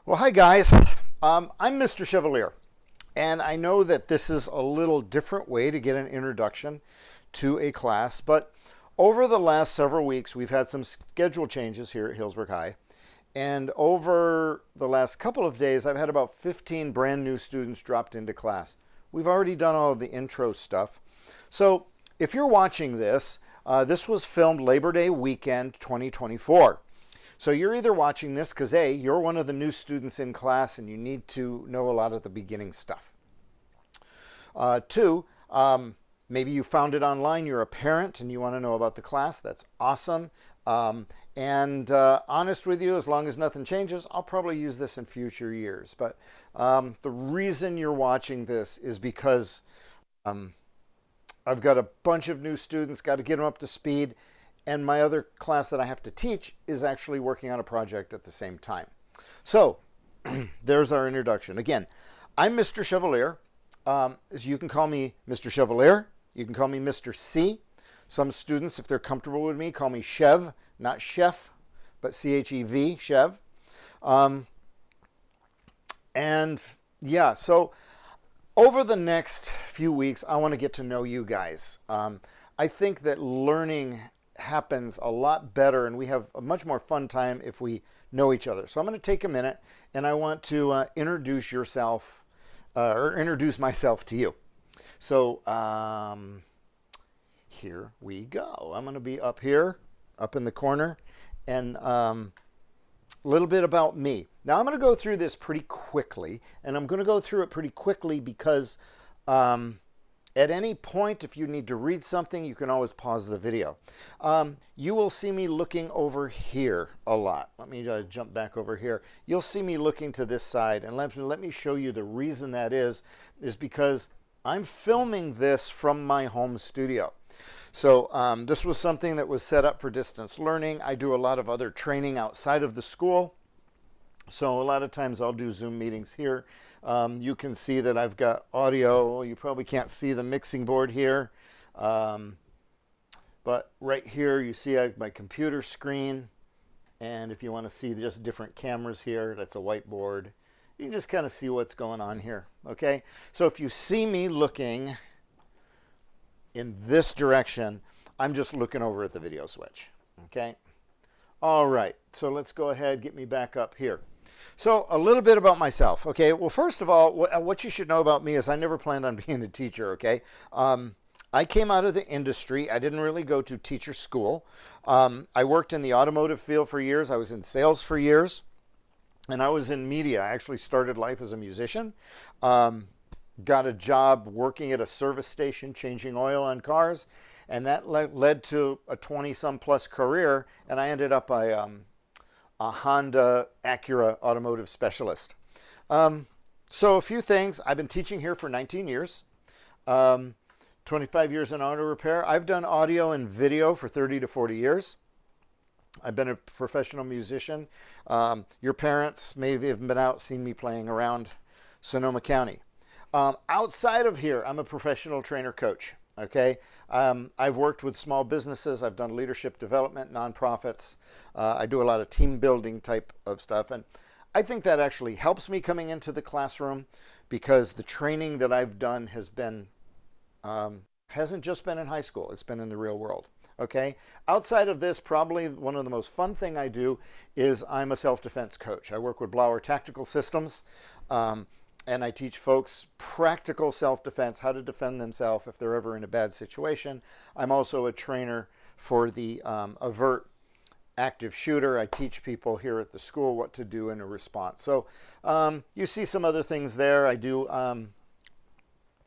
Well, hi guys. I'm Mr. Chevalier, and I know that this is a little different way to get an introduction to a class, but over the last several weeks, we've had some schedule changes here at Hillsburg High, and over the last couple of days, I've had about 15 brand new students dropped into class. We've already done all of the intro stuff. So if you're watching this, this was filmed Labor Day weekend 2024. So you're either watching this because A, you're one of the new students in class and you need to know a lot of the beginning stuff. Two, maybe you found it online, you're a parent and you want to know about the class. That's awesome. Honest with you, as long as nothing changes, I'll probably use this in future years. But the reason you're watching this is because I've got a bunch of new students, got to get them up to speed. And my other class that I have to teach is actually working on a project at the same time. So there's our introduction. Again, I'm Mr. Chevalier. You can call me Mr. Chevalier. You can call me Mr. C. Some students, if they're comfortable with me, call me Chev, not Chef, but C-H-E-V, Chev. So over the next few weeks, I want to get to know you guys. I think that learning happens a lot better and we have a much more fun time if we know each other. So I'm going to take a minute and I want to introduce myself to you. So here we go. I'm going to be up here, up in the corner, and a little bit about me. Now I'm going to go through this pretty quickly, and I'm going to go through it pretty quickly because at any point, if you need to read something, you can always pause the video. You will see me looking over here a lot. Let me jump back over here. You'll see me looking to this side, and let me show you the reason that is because I'm filming this from my home studio. So this was something that was set up for distance learning. I do a lot of other training outside of the school. So a lot of times I'll do Zoom meetings here. You can see that I've got audio. You probably can't see the mixing board here. But right here you see my computer screen. And if you want to see just different cameras here, that's a whiteboard. You can just kind of see what's going on here. Okay. So if you see me looking in this direction, I'm just looking over at the video switch. Okay. All right. So let's go ahead, get me back up here. So a little bit about myself. Okay, well, first of all, what you should know about me is I never planned on being a teacher, okay? I came out of the industry. I didn't really go to teacher school. I worked in the automotive field for years. I was in sales for years. And I was in media. I actually started life as a musician. Got a job working at a service station, changing oil on cars. And that led to a 20-some plus career. And I ended up a Honda Acura automotive specialist. So a few things. I've been teaching here for 19 years, 25 years in auto repair. I've done audio and video for 30 to 40 years. I've been a professional musician. Your parents may have been out, seen me playing around Sonoma County. Outside of here, I'm a professional trainer coach. Okay, I've worked with small businesses. I've done leadership development, nonprofits. I do a lot of team building type of stuff. And I think that actually helps me coming into the classroom because the training that I've done has been, hasn't just been in high school. It's been in the real world. Okay, outside of this, probably one of the most fun thing I do is I'm a self-defense coach. I work with Blower Tactical Systems. And I teach folks practical self-defense, how to defend themselves if they're ever in a bad situation. I'm also a trainer for the Avert active shooter. I teach people here at the school what to do in a response. So you see some other things there. I do, I'm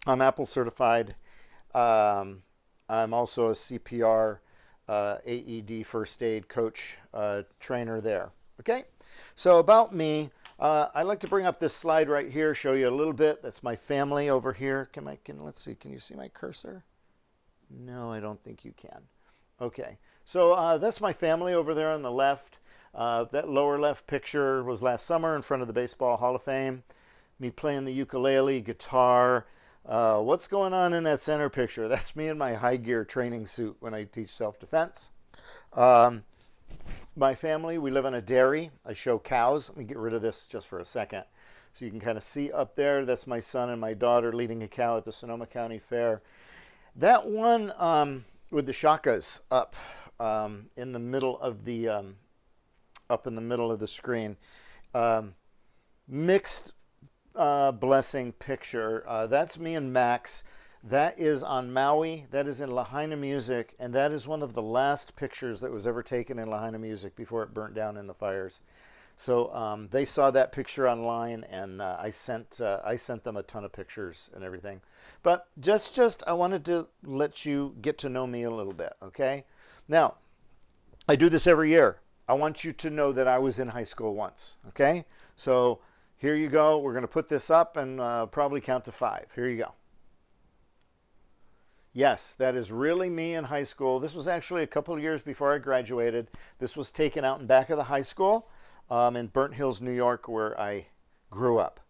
Apple certified. I'm also a CPR, AED first aid coach, trainer there. Okay, so about me. I'd like to bring up this slide right here, show you a little bit. That's my family over here. Let's see, can you see my cursor? No, I don't think you can. Okay, so that's my family over there on the left. That lower left picture was last summer in front of the Baseball Hall of Fame. Me playing the ukulele, guitar. What's going on in that center picture? That's me in my high gear training suit when I teach self-defense. My family, we live on a dairy. I show cows. Let me get rid of this just for a second. So you can kind of see up there, that's my son and my daughter leading a cow at the Sonoma County Fair. That one with the shakas up in the middle of the screen, mixed blessing picture. That's me and Max. That is on Maui. That is in Lahaina Music, and that is one of the last pictures that was ever taken in Lahaina Music before it burnt down in the fires. So they saw that picture online, and I sent them a ton of pictures and everything. But just I wanted to let you get to know me a little bit, okay? Now, I do this every year. I want you to know that I was in high school once, okay? So here you go. We're going to put this up and probably count to 5. Here you go. Yes, that is really me in high school. This was actually a couple of years before I graduated. This was taken out in back of the high school in Burnt Hills, New York, where I grew up.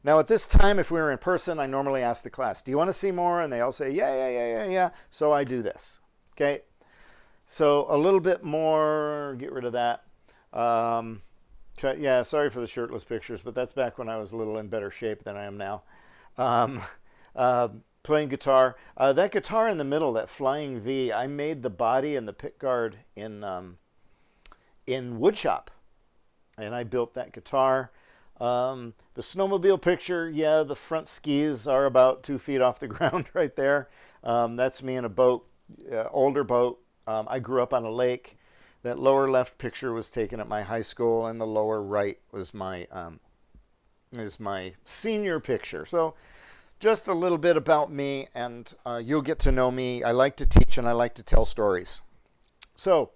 Now, at this time, if we were in person, I normally ask the class, do you want to see more? And they all say, yeah. So I do this, okay? So a little bit more, get rid of that. Yeah, sorry for the shirtless pictures, but that's back when I was a little in better shape than I am now. Playing guitar. That guitar in the middle, that Flying V, I made the body and the pickguard in woodshop. And I built that guitar. The snowmobile picture, yeah, the front skis are about 2 feet off the ground right there. That's me in a boat, older boat. I grew up on a lake. That lower left picture was taken at my high school, and the lower right was my senior picture. So just a little bit about me, and you'll get to know me. I like to teach, and I like to tell stories. So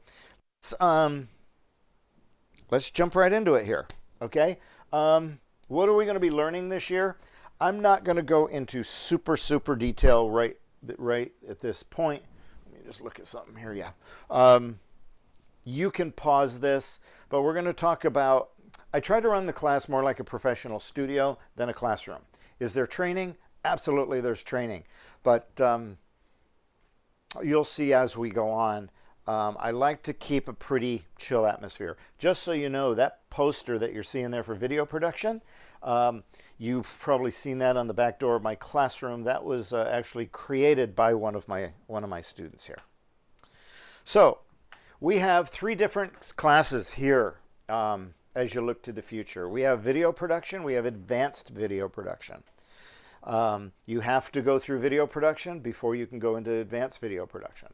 let's jump right into it here, okay? What are we going to be learning this year? I'm not going to go into super detail right at this point. Let me just look at something here. Yeah. You can pause this, but we're going to talk about, I try to run the class more like a professional studio than a classroom. Is there training? Absolutely, there's training. But you'll see as we go on. I like to keep a pretty chill atmosphere. Just so you know, that poster that you're seeing there for video production, you've probably seen that on the back door of my classroom. That was actually created by one of my students here. So we have 3 different classes here as you look to the future. We have video production. We have advanced video production. You have to go through video production before you can go into advanced video production.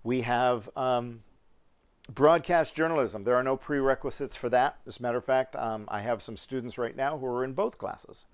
We have broadcast journalism. There are no prerequisites for that. As a matter of fact, I have some students right now who are in both classes.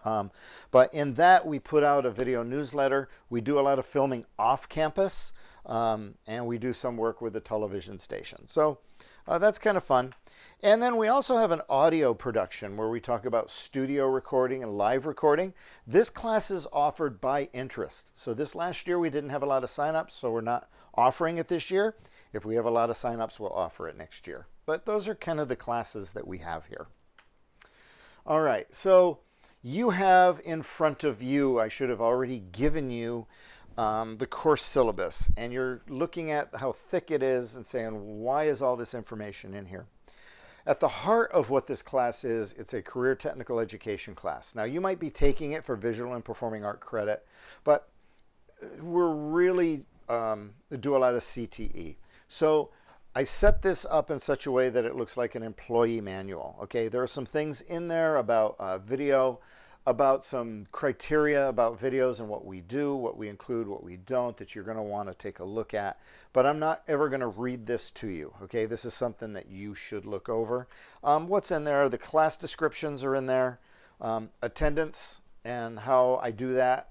But in that, we put out a video newsletter. We do a lot of filming off campus, and we do some work with the television station. So that's kind of fun. And then we also have an audio production where we talk about studio recording and live recording. This class is offered by interest. So this last year we didn't have a lot of signups, so we're not offering it this year. If we have a lot of signups, we'll offer it next year. But those are kind of the classes that we have here. All right, so you have in front of you, I should have already given you the course syllabus, and you're looking at how thick it is and saying, why is all this information in here? At the heart of what this class is, it's a career technical education class. Now, you might be taking it for visual and performing art credit, but we're really do a lot of CTE. So I set this up in such a way that it looks like an employee manual. Okay, there are some things in there about video, about some criteria about videos and what we do, what we include, what we don't, that you're going to want to take a look at. But I'm not ever going to read this to you. Okay, this is something that you should look over. What's in there? The class descriptions are in there. Attendance and how I do that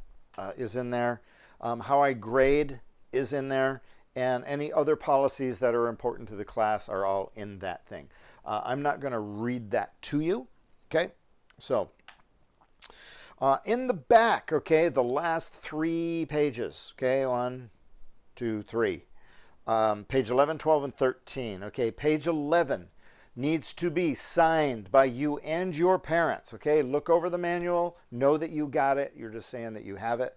is in there. How I grade is in there. And any other policies that are important to the class are all in that thing. I'm not going to read that to you. Okay, so in the back, okay, the last 3 pages, okay, 1, 2, 3, page 11, 12, and 13, okay, page 11 needs to be signed by you and your parents, okay, look over the manual, know that you got it, you're just saying that you have it.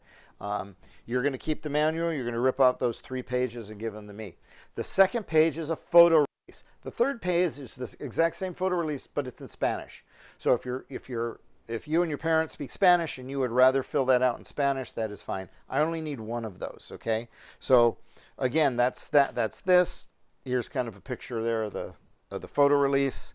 You're going to keep the manual, you're going to rip out those 3 pages and give them to me. The second page is a photo The third page is this exact same photo release, but it's in Spanish. So if you and your parents speak Spanish and you would rather fill that out in Spanish, that is fine. I only need one of those, okay? So again, that's this. Here's kind of a picture there of the photo release,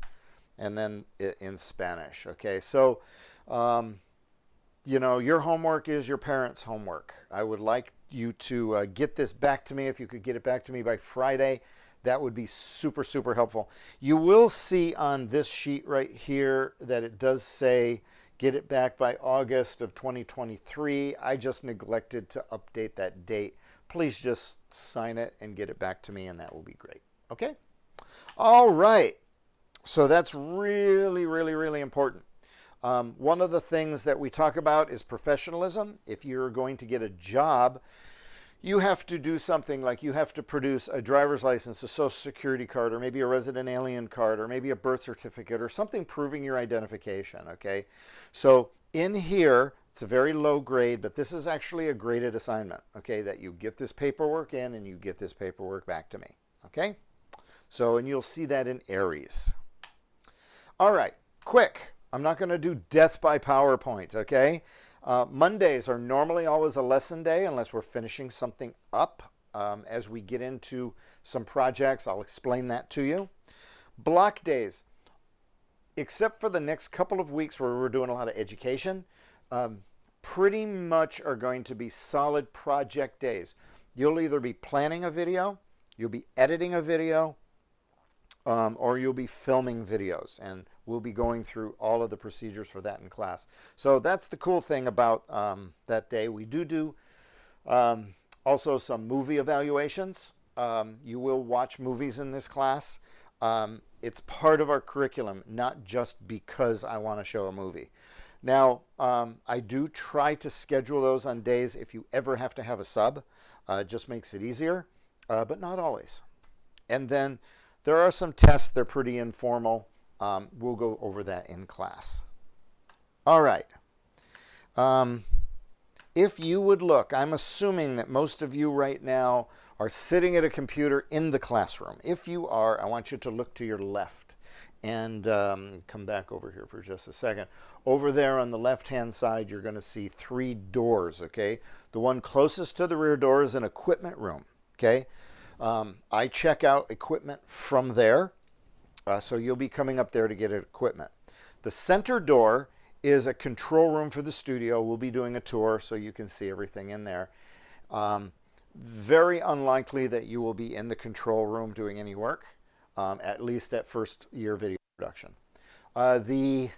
and then in Spanish, okay? So, you know, your homework is your parents' homework. I would like you to get this back to me. If you could get it back to me by Friday, that would be super, super helpful. You will see on this sheet right here that it does say get it back by August of 2023. I just neglected to update that date. Please just sign it and get it back to me, and that will be great. Okay? All right. So that's really, really, really important. One of the things that we talk about is professionalism. If you're going to get a job, you have to do something like you have to produce a driver's license, a social security card, or maybe a resident alien card, or maybe a birth certificate, or something proving your identification, okay? So in here, it's a very low grade, but this is actually a graded assignment, okay, that you get this paperwork in and you get this paperwork back to me, okay? So, and you'll see that in Aries. All right, quick. I'm not going to do death by PowerPoint, okay? Mondays are normally always a lesson day unless we're finishing something up. As we get into some projects, I'll explain that to you. Block days, except for the next couple of weeks where we're doing a lot of education, pretty much are going to be solid project days. You'll either be planning a video, you'll be editing a video, or you'll be filming videos, and we'll be going through all of the procedures for that in class. So that's the cool thing about that day. We do also some movie evaluations. You will watch movies in this class. It's part of our curriculum, not just because I want to show a movie. Now, I do try to schedule those on days if you ever have to have a sub. It just makes it easier, but not always. And then there are some tests. They're pretty informal. We'll go over that in class. All right. If you would look, I'm assuming that most of you right now are sitting at a computer in the classroom. If you are, I want you to look to your left and come back over here for just a second. Over there on the left-hand side, you're going to see 3 doors, okay? The one closest to the rear door is an equipment room, okay? I check out equipment from there, so you'll be coming up there to get equipment. The center door is a control room for the studio. We'll be doing a tour so you can see everything in there. Very unlikely that you will be in the control room doing any work, at least at first year video production. The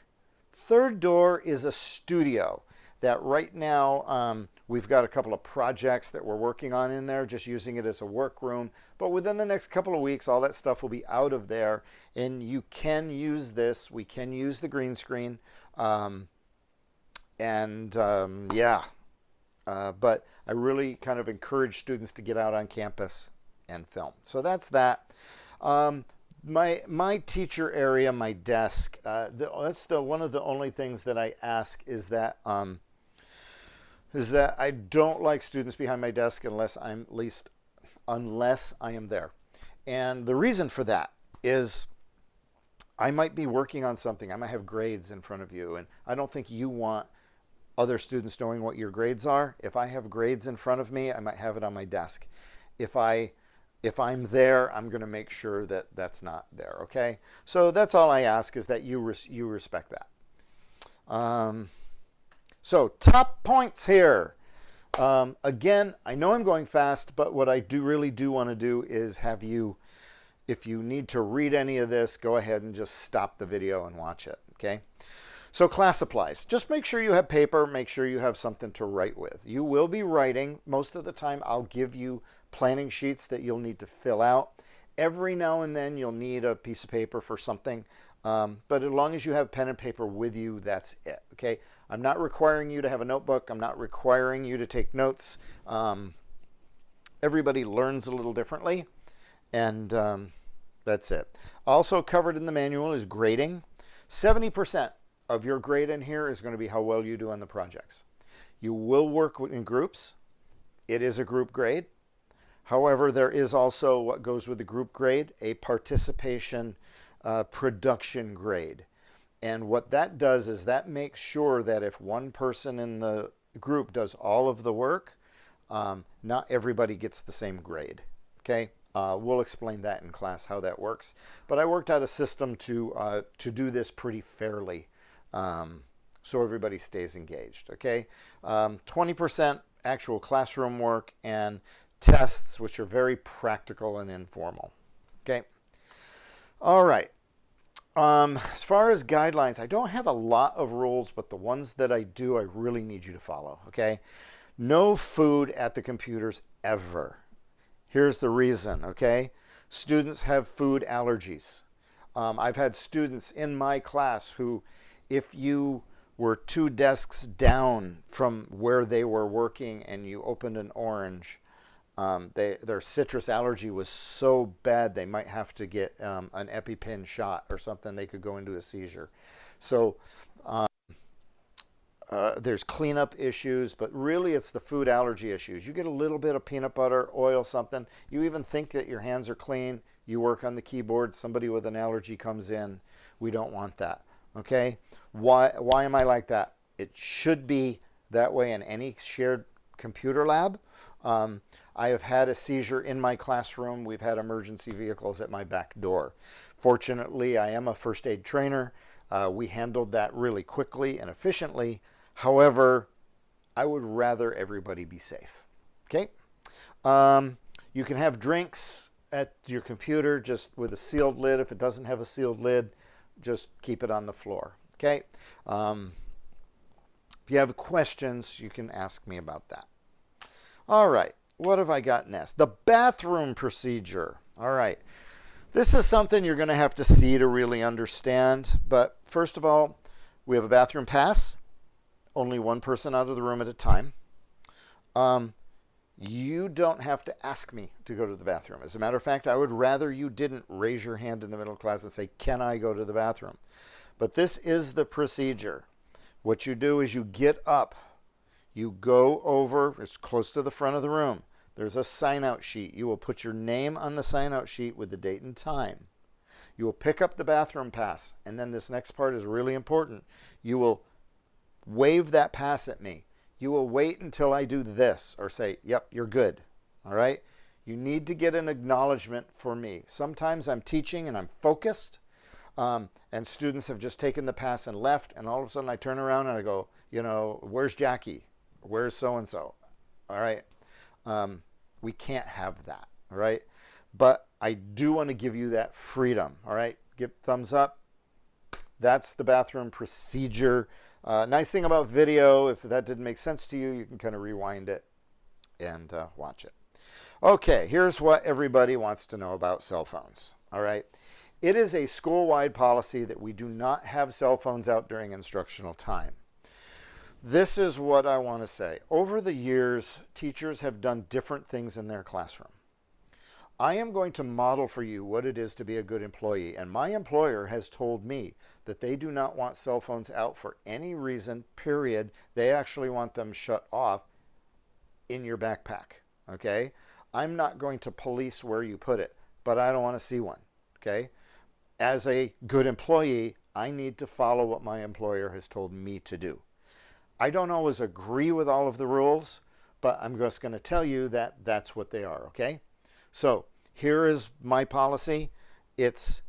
third door is a studio that right now we've got a couple of projects that we're working on in there, just using it as a workroom. But within the next couple of weeks, all that stuff will be out of there, and you can use this. We can use the green screen, yeah. But I really kind of encourage students to get out on campus and film. So that's that. My teacher area, my desk, that's one of the only things that I ask is that I don't like students behind my desk unless I am there. And the reason for that is I might be working on something. I might have grades in front of you, and I don't think you want other students knowing what your grades are. If I have grades in front of me, I might have it on my desk. If I'm there, I'm going to make sure that that's not there, okay? So that's all I ask, is that you respect that. So top points here. Again, I know I'm going fast, but what I really do want to do is have you, if you need to read any of this, go ahead and just stop the video and watch it, okay? So class supplies. Just make sure you have paper, make sure you have something to write with. You will be writing. Most of the time, I'll give you planning sheets that you'll need to fill out. Every now and then, you'll need a piece of paper for something. But as long as you have pen and paper with you, that's it, okay? I'm not requiring you to have a notebook. I'm not requiring you to take notes. Everybody learns a little differently, and that's it. Also covered in the manual is grading. 70% of your grade in here is going to be how well you do on the projects. You will work in groups. It is a group grade. However, there is also what goes with the group grade, a participation production grade. And what that does is that makes sure that if one person in the group does all of the work, not everybody gets the same grade. Okay, we'll explain that in class how that works. But I worked out a system to do this pretty fairly, so everybody stays engaged. Okay, 20% actual classroom work and tests, which are very practical and informal. Okay, all right. As far as guidelines, I don't have a lot of rules, but the ones that I do, I really need you to follow. Okay, no food at the computers ever. Here's the reason, okay? Students have food allergies. I've had students in my class who, if you were 2 desks down from where they were working and you opened an orange, their citrus allergy was so bad they might have to get an EpiPen shot or something. They could go into a seizure. So there's cleanup issues, but really it's the food allergy issues. You get a little bit of peanut butter, oil, something. You even think that your hands are clean. You work on the keyboard. Somebody with an allergy comes in. We don't want that. Okay? Why am I like that? It should be that way in any shared computer lab. I have had a seizure in my classroom. We've had emergency vehicles at my back door. Fortunately, I am a first aid trainer. We handled that really quickly and efficiently. However, I would rather everybody be safe. Okay? You can have drinks at your computer just with a sealed lid. If it doesn't have a sealed lid, just keep it on the floor. Okay? If you have questions, you can ask me about that. All right. What have I got next? The bathroom procedure. All right. This is something you're going to have to see to really understand. But first of all, we have a bathroom pass. Only one person out of the room at a time. You don't have to ask me to go to the bathroom. As a matter of fact, I would rather you didn't raise your hand in the middle of class and say, can I go to the bathroom? But this is the procedure. What you do is you get up. You go over, it's close to the front of the room. There's a sign-out sheet. You will put your name on the sign-out sheet with the date and time. You will pick up the bathroom pass, and then this next part is really important. You will wave that pass at me. You will wait until I do this or say, yep, you're good. All right? You need to get an acknowledgement for me. Sometimes I'm teaching and I'm focused, and students have just taken the pass and left, and all of a sudden I turn around and I go, you know, where's Jackie? Where's so-and-so? All right? We can't have that, all right? But I do want to give you that freedom, all right? Give thumbs up. That's the bathroom procedure. Nice thing about video, if that didn't make sense to you, you can kind of rewind it and watch it. Okay, here's what everybody wants to know about cell phones, all right? It is a school-wide policy that we do not have cell phones out during instructional time. This is what I want to say. Over the years, teachers have done different things in their classroom. I am going to model for you what it is to be a good employee, and my employer has told me that they do not want cell phones out for any reason, period. They actually want them shut off in your backpack, okay? I'm not going to police where you put it, but I don't want to see one, okay? As a good employee, I need to follow what my employer has told me to do. I don't always agree with all of the rules, but I'm just going to tell you that that's what they are, okay? So here is my policy. It's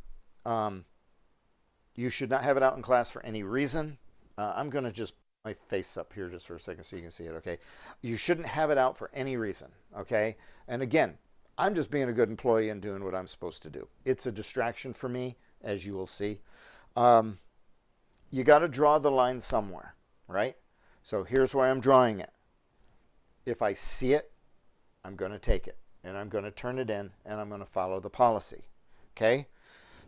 you should not have it out in class for any reason. I'm going to just put my face up here just for a second so you can see it, okay? You shouldn't have it out for any reason, okay? And again, I'm just being a good employee and doing what I'm supposed to do. It's a distraction for me, as you will see. You got to draw the line somewhere, right? So here's where I'm drawing it. If I see it, I'm going to take it, and I'm going to turn it in, and I'm going to follow the policy, okay?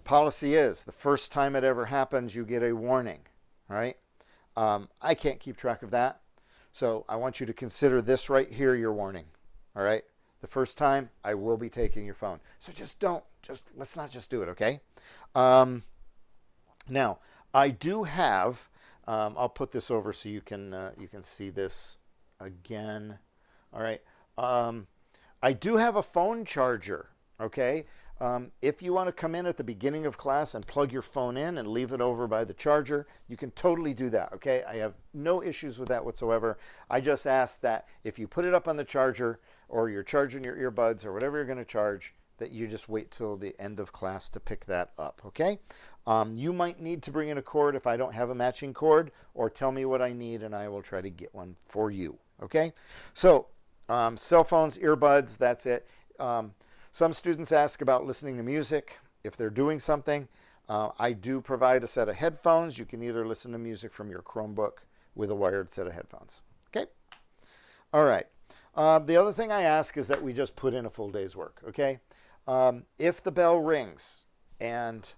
Policy is the first time it ever happens, you get a warning, right? I can't keep track of that, so I want you to consider this right here your warning, all right? The first time, I will be taking your phone. So let's not just do it, okay? Now, I do have, I'll put this over so you can see this again. All right. I do have a phone charger, okay? If you want to come in at the beginning of class and plug your phone in and leave it over by the charger, you can totally do that, okay? I have no issues with that whatsoever. I just ask that if you put it up on the charger or you're charging your earbuds or whatever you're going to charge, that you just wait till the end of class to pick that up, okay? You might need to bring in a cord if I don't have a matching cord, or tell me what I need and I will try to get one for you, okay? So, cell phones, earbuds, that's it. Some students ask about listening to music if they're doing something. I do provide a set of headphones. You can either listen to music from your Chromebook with a wired set of headphones. Okay? All right. The other thing I ask is that we just put in a full day's work. Okay? If the bell rings and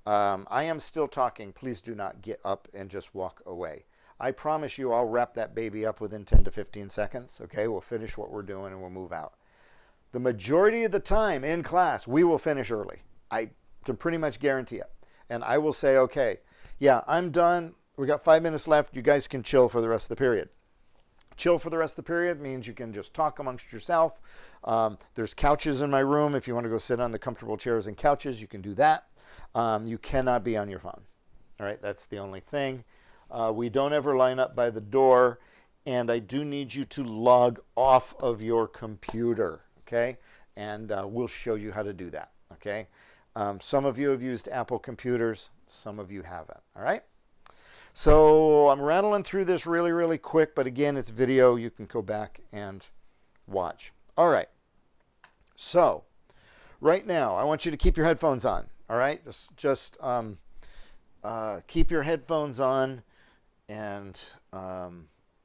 I am still talking, please do not get up and just walk away. I promise you I'll wrap that baby up within 10 to 15 seconds. Okay? We'll finish what we're doing and we'll move out. The majority of the time in class, we will finish early. I can pretty much guarantee it. And I will say, okay, yeah, I'm done. We got 5 minutes left. You guys can chill for the rest of the period. Chill for the rest of the period means you can just talk amongst yourself. There's couches in my room. If you want to go sit on the comfortable chairs and couches, you can do that. You cannot be on your phone. All right, that's the only thing. We don't ever line up by the door. And I do need you to log off of your computer. Okay, and we'll show you how to do that, okay? Some of you have used Apple computers, some of you haven't, all right? So I'm rattling through this really, really quick, but again, it's video. You can go back and watch. All right, so right now, I want you to keep your headphones on, all right? Just keep your headphones on and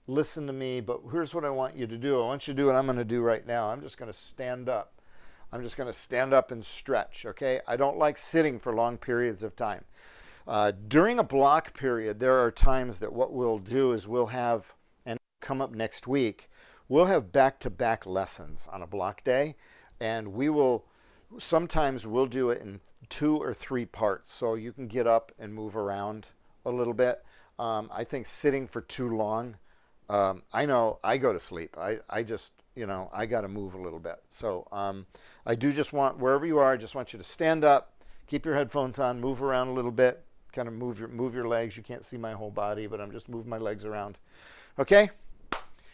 listen to me, but here's what I want you to do. I want you to do what I'm going to do right now. I'm just going to stand up. I'm just going to stand up and stretch, okay? I don't like sitting for long periods of time. During a block period, there are times that what we'll do is we'll have, and come up next week, we'll have back-to-back lessons on a block day, and we will, sometimes we'll do it in 2 or 3 parts, so you can get up and move around a little bit. I think sitting for too long, I know I go to sleep. I just, you know, I got to move a little bit. So I do just want, wherever you are, I just want you to stand up, keep your headphones on, move around a little bit, kind of move your legs. You can't see my whole body, but I'm just moving my legs around. Okay?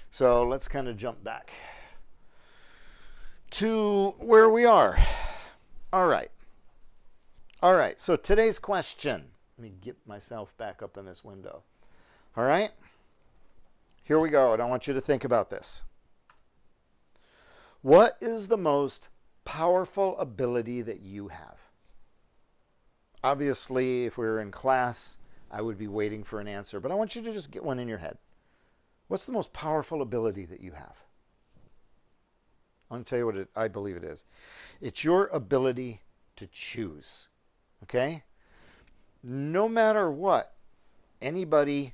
So let's kind of jump back to where we are. All right. All right. So today's question. Let me get myself back up in this window. All right? Here we go, and I want you to think about this. What is the most powerful ability that you have? Obviously, if we were in class, I would be waiting for an answer, but I want you to just get one in your head. What's the most powerful ability that you have? I'm going to tell you what I believe it is. It's your ability to choose, okay? No matter what, anybody,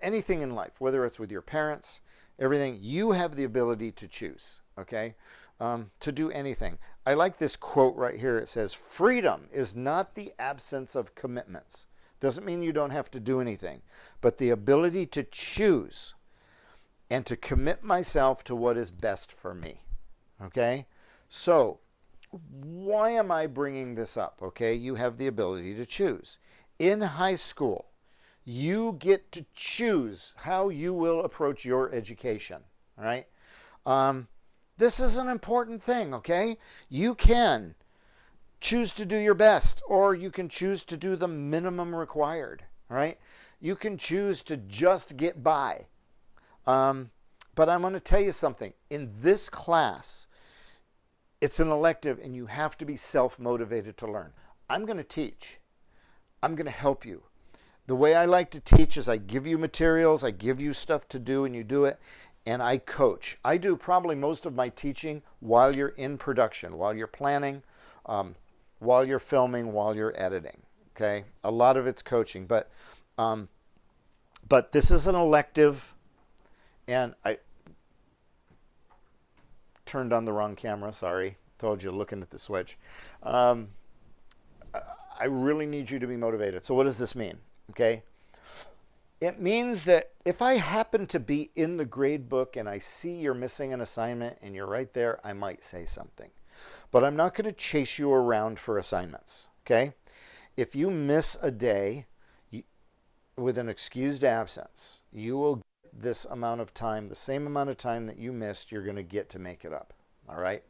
anything in life, whether it's with your parents, everything, you have the ability to choose, okay? To do anything. I like this quote right here. It says, freedom is not the absence of commitments. Doesn't mean you don't have to do anything, but the ability to choose and to commit myself to what is best for me, okay? So, why am I bringing this up, okay? You have the ability to choose. In high school, you get to choose how you will approach your education, all right? This is an important thing, okay? You can choose to do your best, or you can choose to do the minimum required, all right? You can choose to just get by. But I'm going to tell you something. In this class, it's an elective, and you have to be self-motivated to learn. I'm going to teach. I'm going to help you. The way I like to teach is I give you materials, I give you stuff to do, and you do it, and I coach. I do probably most of my teaching while you're in production, while you're planning, while you're filming, while you're editing, okay? A lot of it's coaching, but this is an elective, and I turned on the wrong camera, sorry. Told you, looking at the switch. I really need you to be motivated. So what does this mean? Okay. It means that if I happen to be in the grade book and I see you're missing an assignment and you're right there, I might say something. But I'm not going to chase you around for assignments, okay? If you miss a day with an excused absence, you will get this amount of time, the same amount of time that you missed, you're going to get to make it up, all right?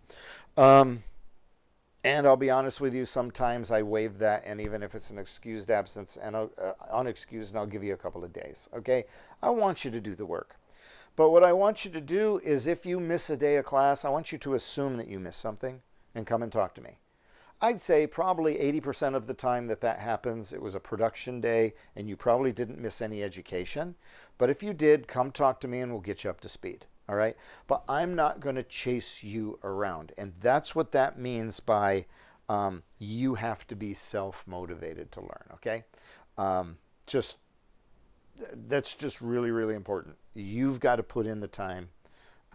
And I'll be honest with you, sometimes I waive that, and even if it's an excused absence and unexcused, and I'll give you a couple of days, okay? I want you to do the work. But what I want you to do is if you miss a day of class, I want you to assume that you missed something and come and talk to me. I'd say probably 80% of the time that happens, it was a production day and you probably didn't miss any education. But if you did, come talk to me and we'll get you up to speed. All right. But I'm not going to chase you around. And that's what that means by you have to be self-motivated to learn. Okay. That's just really, really important. You've got to put in the time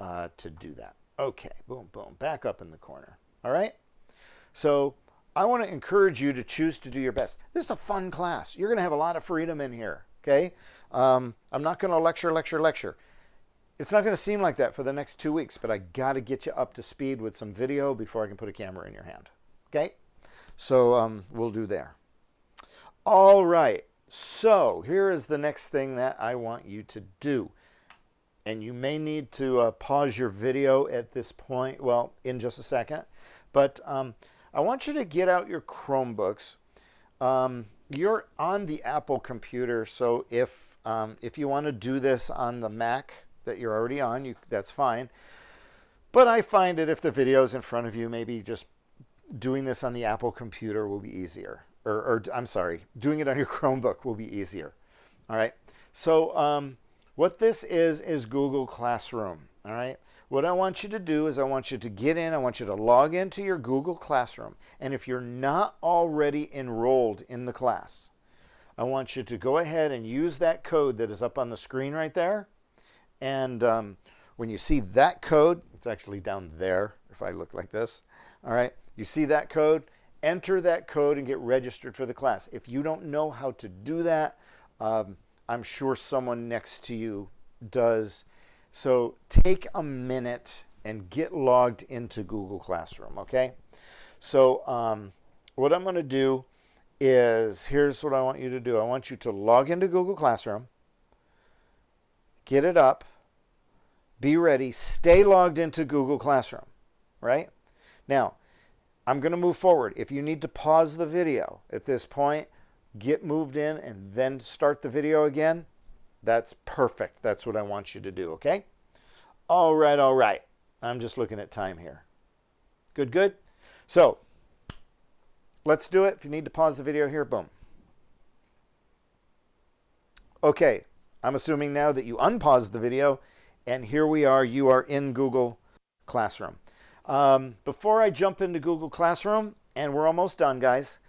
to do that. Okay. Boom, boom. Back up in the corner. All right. So I want to encourage you to choose to do your best. This is a fun class. You're going to have a lot of freedom in here. Okay. I'm not going to lecture. It's not going to seem like that for the next 2 weeks, but I got to get you up to speed with some video before I can put a camera in your hand. Okay? So we'll do there. All right. So here is the next thing that I want you to do. And you may need to pause your video at this point, well, in just a second. But I want you to get out your Chromebooks. You're on the Apple computer, so if you want to do this on the Mac that you're already on, that's fine. But I find that if the video's in front of you, maybe just doing this on the Apple computer will be easier. Or I'm sorry, doing it on your Chromebook will be easier. All right. So what this is Google Classroom. All right. What I want you to do is I want you to get in. I want you to log into your Google Classroom. And if you're not already enrolled in the class, I want you to go ahead and use that code that is up on the screen right there. And when you see that code, it's actually down there if I look like this. All right. You see that code, enter that code and get registered for the class. If you don't know how to do that, I'm sure someone next to you does. So take a minute and get logged into Google Classroom, okay? So what I'm going to do is, here's what I want you to do. I want you to log into Google Classroom, get it up, be ready, stay logged into Google Classroom, right? Now, I'm going to move forward. If you need to pause the video at this point, get moved in and then start the video again, that's perfect. That's what I want you to do, okay? All right, all right. I'm just looking at time here. Good, good. So let's do it. If you need to pause the video here, boom. Okay, I'm assuming now that you unpaused the video, and here we are. You are in Google Classroom. Before I jump into Google Classroom, and we're almost done, guys,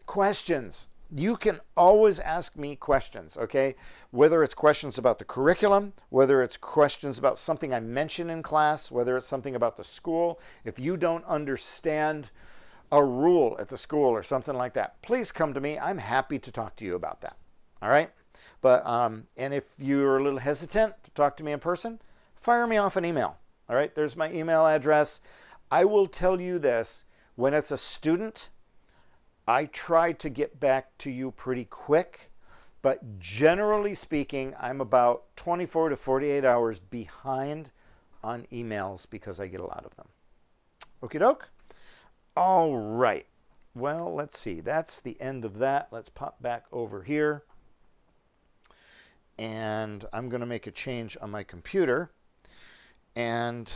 questions. You can always ask me questions, okay? Whether it's questions about the curriculum, whether it's questions about something I mentioned in class, whether it's something about the school. If you don't understand a rule at the school or something like that, please come to me. I'm happy to talk to you about that, all right? But, and if you're a little hesitant to talk to me in person, fire me off an email, all right? There's my email address. I will tell you this, when it's a student, I try to get back to you pretty quick, but generally speaking, I'm about 24 to 48 hours behind on emails because I get a lot of them. Okie doke? All right. Well, let's see. That's the end of that. Let's pop back over here. And I'm going to make a change on my computer. And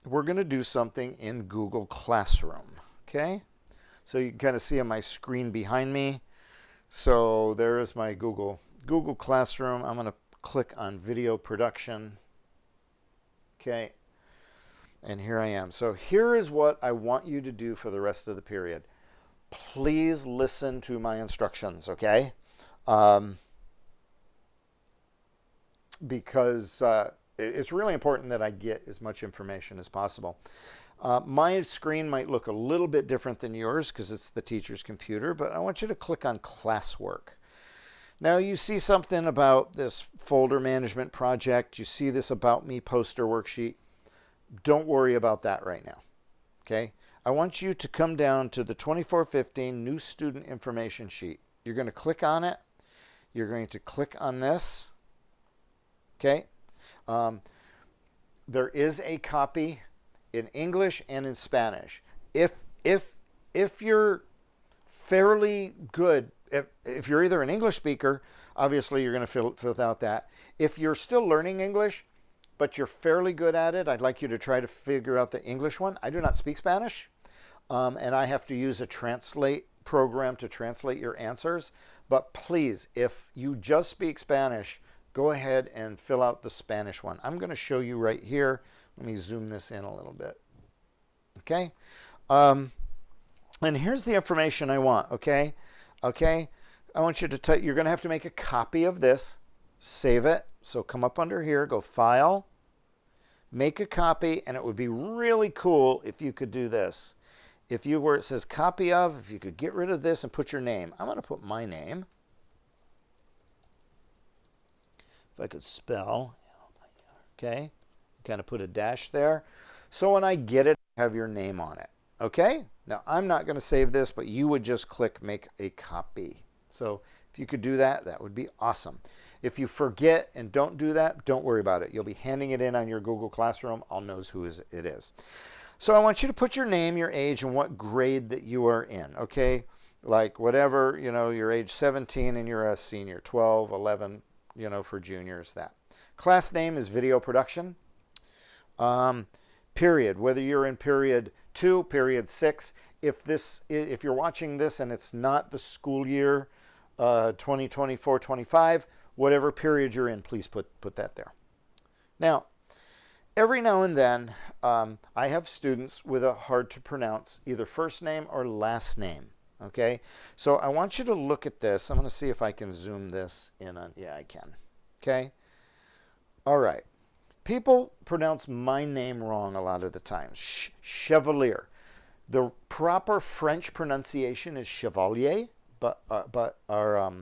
we're going to do something in Google Classroom. Okay? So you can kind of see on my screen behind me. So there is my Google Classroom. I'm going to click on video production. Okay. And here I am. So here is what I want you to do for the rest of the period. Please listen to my instructions, okay? Because it's really important that I get as much information as possible. My screen might look a little bit different than yours because it's the teacher's computer, but I want you to click on classwork. Now you see something about this folder management project. You see this About Me poster worksheet. Don't worry about that right now. Okay? I want you to come down to the 2415 New Student Information Sheet. You're going to click on it. You're going to click on this. Okay? There is a copy in English and in Spanish. If you're fairly good, if you're either an English speaker, obviously you're going to fill out that. If you're still learning English, but you're fairly good at it, I'd like you to try to figure out the English one. I do not speak Spanish, and I have to use a translate program to translate your answers. But please, if you just speak Spanish, go ahead and fill out the Spanish one. I'm going to show you right here. Let me zoom this in a little bit. Okay? And here's the information I want, okay? Okay? I want you to you're going to have to make a copy of this, save it. So come up under here, go File, make a copy, and it would be really cool if you could do this. If you where it says copy of, if you could get rid of this and put your name. I'm going to put my name. If I could spell, okay? Kind of put a dash there. So when I get it, I have your name on it. Okay? Now, I'm not going to save this, but you would just click Make a Copy. So if you could do that, that would be awesome. If you forget and don't do that, don't worry about it. You'll be handing it in on your Google Classroom. I'll know who it is. So I want you to put your name, your age, and what grade that you are in. Okay? Like whatever, you know, you're age 17 and you're a senior, 12, 11, you know, for juniors, that. Class name is video production. Period, whether you're in period 2, period 6, if you're watching this and it's not the school year 2024-25, whatever period you're in, please put that there. Now, every now and then, I have students with a hard to pronounce either first name or last name. Okay, so I want you to look at this. I'm going to see if I can zoom this in on. Yeah, I can. Okay, all right. People pronounce my name wrong a lot of the time. Chevalier. The proper French pronunciation is Chevalier, but our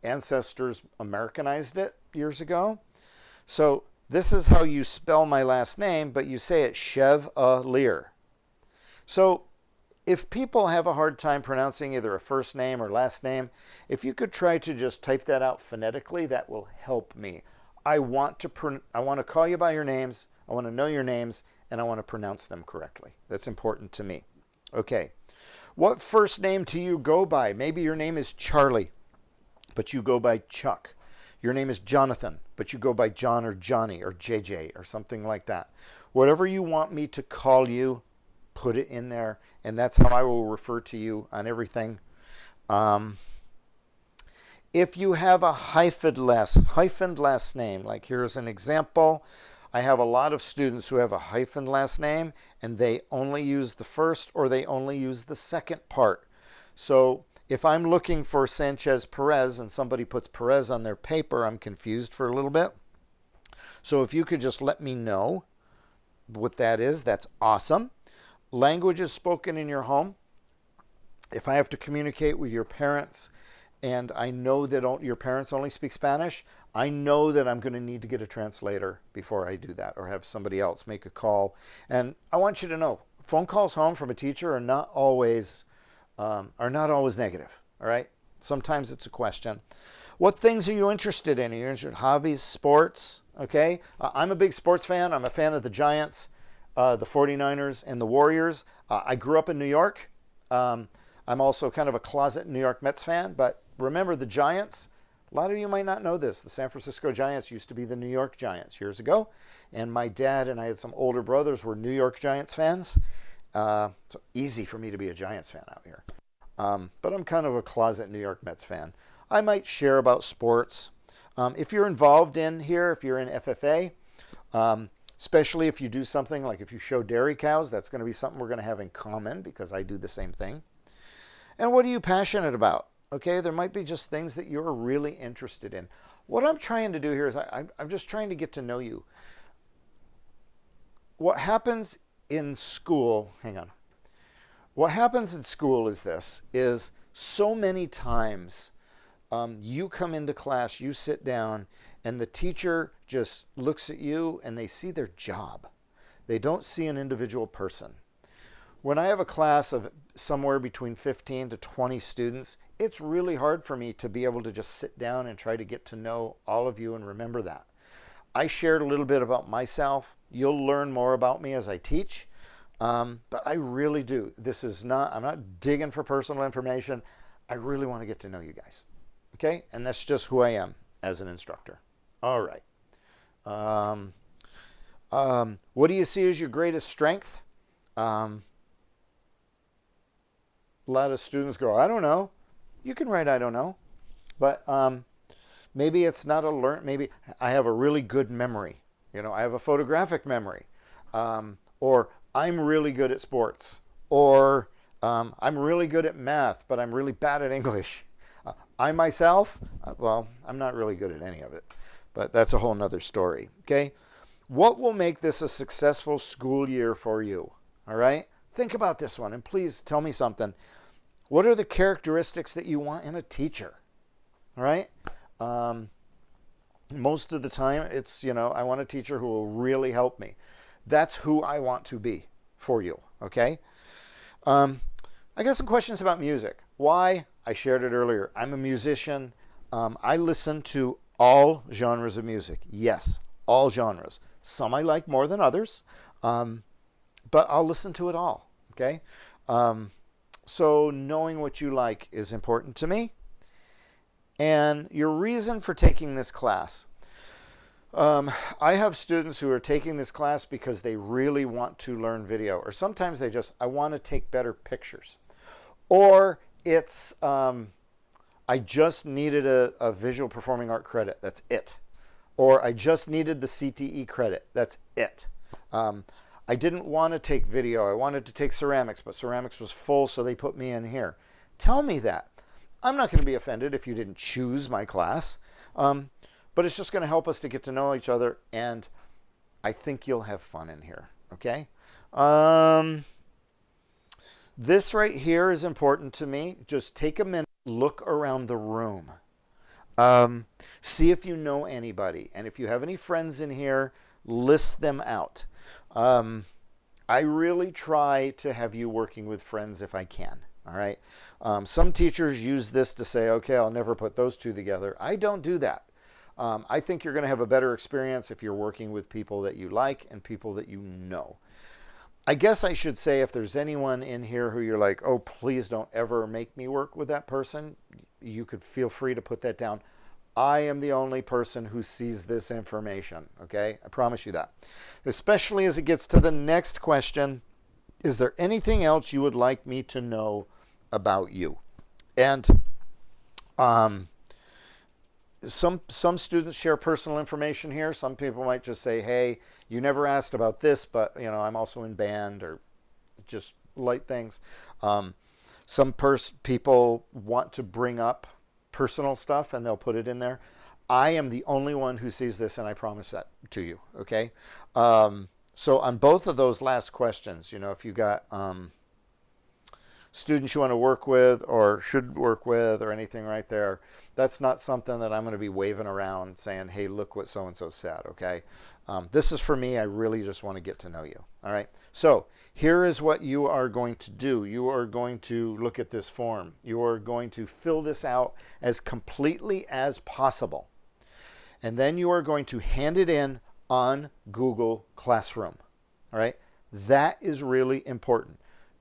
ancestors Americanized it years ago. So this is how you spell my last name, but you say it Chevalier. So if people have a hard time pronouncing either a first name or last name, if you could try to just type that out phonetically, that will help me. I want to call you by your names, I want to know your names, and I want to pronounce them correctly. That's important to me. Okay. What first name do you go by? Maybe your name is Charlie, but you go by Chuck. Your name is Jonathan, but you go by John or Johnny or JJ or something like that. Whatever you want me to call you, put it in there, and that's how I will refer to you on everything. If you have a hyphened last name, like here's an example. I have a lot of students who have a hyphened last name, and they only use the first or they only use the second part. So if I'm looking for Sanchez Perez and somebody puts Perez on their paper, I'm confused for a little bit. So if you could just let me know what that is, that's awesome. Languages spoken in your home. If I have to communicate with your parents and I know that your parents only speak Spanish, I know that I'm going to need to get a translator before I do that or have somebody else make a call. And I want you to know, phone calls home from a teacher are not always negative, all right? Sometimes it's a question. What things are you interested in? Are you interested in hobbies, sports, okay? I'm a big sports fan. I'm a fan of the Giants, the 49ers, and the Warriors. I grew up in New York. I'm also kind of a closet New York Mets fan, but remember the Giants, a lot of you might not know this. The San Francisco Giants used to be the New York Giants years ago, and my dad and I had some older brothers were New York Giants fans. So easy for me to be a Giants fan out here. But I'm kind of a closet New York Mets fan. I might share about sports. If you're involved in here, if you're in FFA, especially if you do something like if you show dairy cows, that's going to be something we're going to have in common because I do the same thing. And what are you passionate about? Okay, there might be just things that you're really interested in. What I'm trying to do here is I'm just trying to get to know you. What happens in school, hang on. What happens in school is this, is so many times You come into class, you sit down, and the teacher just looks at you and they see their job. They don't see an individual person. When I have a class of somewhere between 15 to 20 students, it's really hard for me to be able to just sit down and try to get to know all of you and remember that. I shared a little bit about myself. You'll learn more about me as I teach, but I really do. I'm not digging for personal information. I really want to get to know you guys. Okay? And that's just who I am as an instructor. All right. What do you see as your greatest strength? A lot of students go, I don't know. You can write, I don't know. But maybe it's not maybe I have a really good memory. I have a photographic memory. Or I'm really good at sports. Or I'm really good at math, but I'm really bad at English. I myself, well, I'm not really good at any of it. But that's a whole nother story. Okay? What will make this a successful school year for you? All right? Think about this one, and please tell me something. What are the characteristics that you want in a teacher? All right? Most of the time, it's, I want a teacher who will really help me. That's who I want to be for you, okay? I got some questions about music. Why? I shared it earlier. I'm a musician. I listen to all genres of music. Yes, all genres. Some I like more than others, but I'll listen to it all, okay? So knowing what you like is important to me. And your reason for taking this class. I have students who are taking this class because they really want to learn video. Or sometimes I want to take better pictures. Or it's, I just needed a visual performing art credit. That's it. Or I just needed the CTE credit. That's it. I didn't want to take video. I wanted to take ceramics, but ceramics was full, so they put me in here. Tell me that. I'm not going to be offended if you didn't choose my class, but it's just going to help us to get to know each other, and I think you'll have fun in here, okay? This right here is important to me. Just take a minute, look around the room. See if you know anybody, and if you have any friends in here, list them out. I really try to have you working with friends if I can. All right. Some teachers use this to say, okay, I'll never put those two together. I don't do that. I think you're going to have a better experience if you're working with people that you like and people that you know. I guess I should say if there's anyone in here who you're like, oh, please don't ever make me work with that person, you could feel free to put that down. I am the only person who sees this information, okay? I promise you that. Especially as it gets to the next question, is there anything else you would like me to know about you? And some students share personal information here. Some people might just say, hey, you never asked about this, but I'm also in band, or just light things. Some people want to bring up personal stuff and they'll put it in there. I am the only one who sees this, and I promise that to you, okay? So on both of those last questions, if you got students you want to work with or should work with or anything right there, that's not something that I'm going to be waving around saying, hey, look what so-and-so said, okay? This is for me. I really just want to get to know you, all right? So here is what you are going to do. You are going to look at this form. You are going to fill this out as completely as possible. And then you are going to hand it in on Google Classroom, all right? That is really important.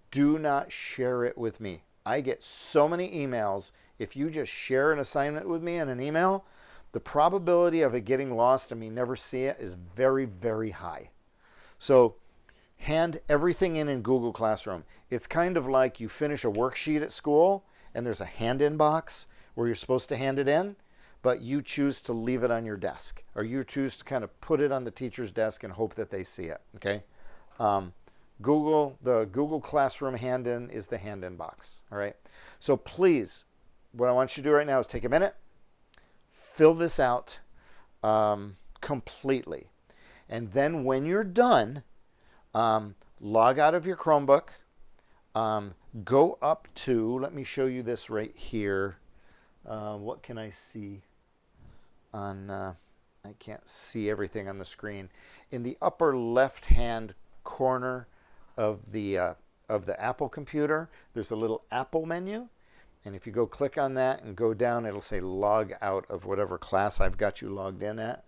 Do not share it with me. I get so many emails. If you just share an assignment with me in an email, the probability of it getting lost and me never see it is very, very high. So hand everything in Google Classroom. It's kind of like you finish a worksheet at school and there's a hand-in box where you're supposed to hand it in, but you choose to leave it on your desk, or you choose to kind of put it on the teacher's desk and hope that they see it, okay? The Google Classroom hand-in is the hand-in box, all right? So please, what I want you to do right now is take a minute, fill this out completely. And then when you're done, log out of your Chromebook, go up to, let me show you this right here. What can I see on, I can't see everything on the screen. In the upper left-hand corner of the Apple computer, there's a little Apple menu. And if you go click on that and go down, it'll say log out of whatever class I've got you logged in at.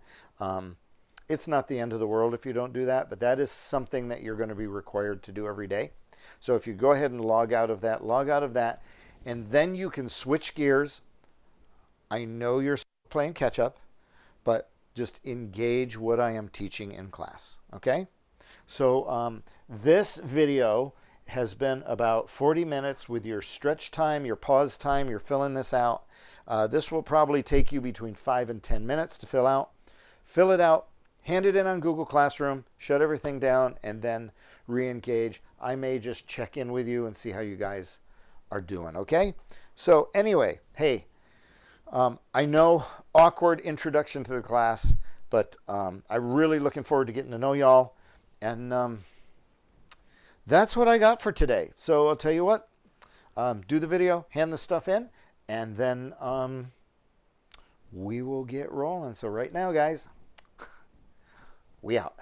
It's not the end of the world if you don't do that, but that is something that you're going to be required to do every day. So if you go ahead and log out of that, and then you can switch gears. I know you're playing catch up, but just engage what I am teaching in class, okay? So this video has been about 40 minutes with your stretch time, your pause time, you're filling this out. This will probably take you between 5 and 10 minutes to fill out. Fill it out, hand it in on Google Classroom, shut everything down, and then re-engage. I may just check in with you and see how you guys are doing, okay? So anyway, hey, I know, awkward introduction to the class, but I'm really looking forward to getting to know y'all. And that's what I got for today. So I'll tell you what, do the video, hand the stuff in, and then we will get rolling. So right now, guys, we out.